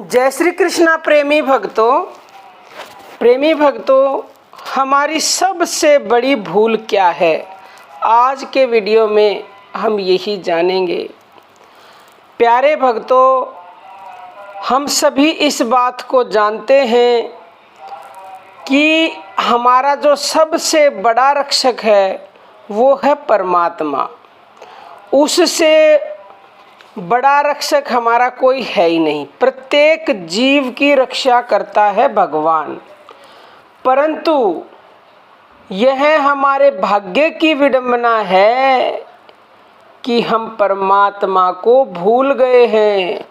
जय श्री कृष्णा प्रेमी भक्तों, हमारी सबसे बड़ी भूल क्या है? आज के वीडियो में हम यही जानेंगे। प्यारे भक्तों, हम सभी इस बात को जानते हैं कि हमारा जो सबसे बड़ा रक्षक है वो है परमात्मा। उससे बड़ा रक्षक हमारा कोई है ही नहीं। प्रत्येक जीव की रक्षा करता है भगवान, परंतु यह हमारे भाग्य की विडंबना है कि हम परमात्मा को भूल गए हैं,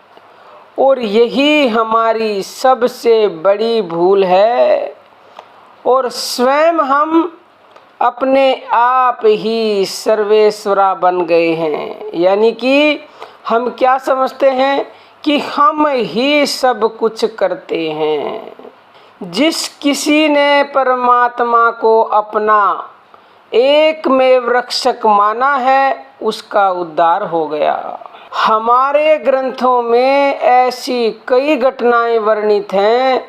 और यही हमारी सबसे बड़ी भूल है। और स्वयं हम अपने आप ही सर्वेश्वरा बन गए हैं। यानी कि हम क्या समझते हैं कि हम ही सब कुछ करते हैं। जिस किसी ने परमात्मा को अपना एकमेव रक्षक माना है, उसका उद्धार हो गया। हमारे ग्रंथों में ऐसी कई घटनाएं वर्णित हैं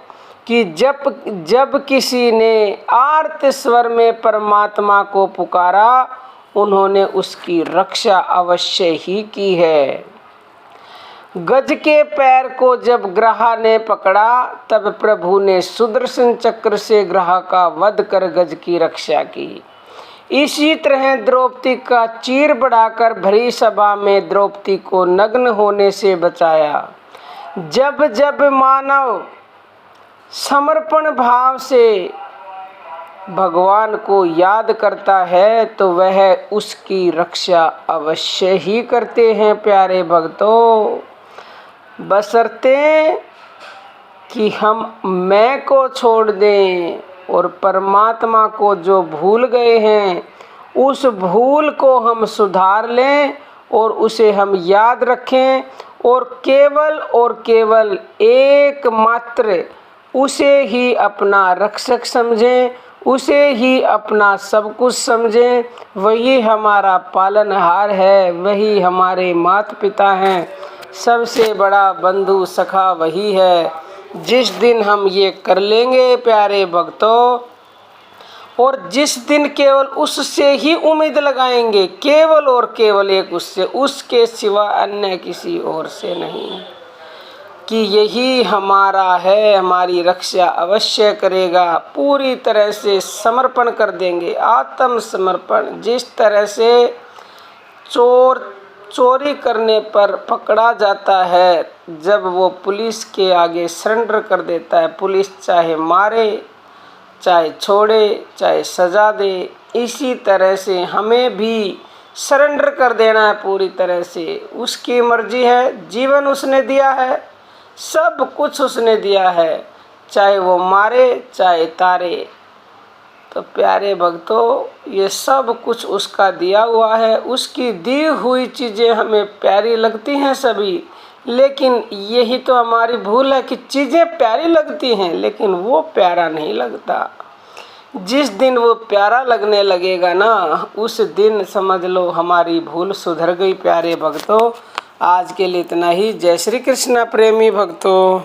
कि जब किसी ने आर्त स्वर में परमात्मा को पुकारा, उन्होंने उसकी रक्षा अवश्य ही की है। गज के पैर को जब ग्रहा ने पकड़ा, तब प्रभु ने सुदर्शन चक्र से ग्रह का वध कर गज की रक्षा की। इसी तरह द्रौपदी का चीर बढ़ाकर भरी सभा में द्रौपदी को नग्न होने से बचाया। जब जब मानव समर्पण भाव से भगवान को याद करता है, तो वह उसकी रक्षा अवश्य ही करते हैं। प्यारे भक्तों, बशर्ते कि हम मैं को छोड़ दें और परमात्मा को जो भूल गए हैं, उस भूल को हम सुधार लें और उसे हम याद रखें, और केवल एकमात्र उसे ही अपना रक्षक समझें, उसे ही अपना सब कुछ समझें। वही हमारा पालनहार है, वही हमारे माता पिता हैं, सबसे बड़ा बंधु सखा वही है। जिस दिन हम ये कर लेंगे प्यारे भक्तों, और जिस दिन केवल उससे ही उम्मीद लगाएंगे, केवल और केवल एक उससे, उसके सिवा अन्य किसी और से नहीं, कि यही हमारा है, हमारी रक्षा अवश्य करेगा। पूरी तरह से समर्पण कर देंगे, आत्मसमर्पण। जिस तरह से चोरी करने पर पकड़ा जाता है, जब वो पुलिस के आगे सरेंडर कर देता है, पुलिस चाहे मारे, चाहे छोड़े, चाहे सजा दे, इसी तरह से हमें भी सरेंडर कर देना है पूरी तरह से। उसकी मर्जी है, जीवन उसने दिया है, सब कुछ उसने दिया है, चाहे वो मारे चाहे तारे। तो प्यारे भक्तों, ये सब कुछ उसका दिया हुआ है। उसकी दी हुई चीज़ें हमें प्यारी लगती हैं सभी, लेकिन यही तो हमारी भूल है कि चीज़ें प्यारी लगती हैं लेकिन वो प्यारा नहीं लगता। जिस दिन वो प्यारा लगने लगेगा ना, उस दिन समझ लो हमारी भूल सुधर गई। प्यारे भक्तों, आज के लिए इतना ही। जय श्री कृष्णा प्रेमी भक्तों।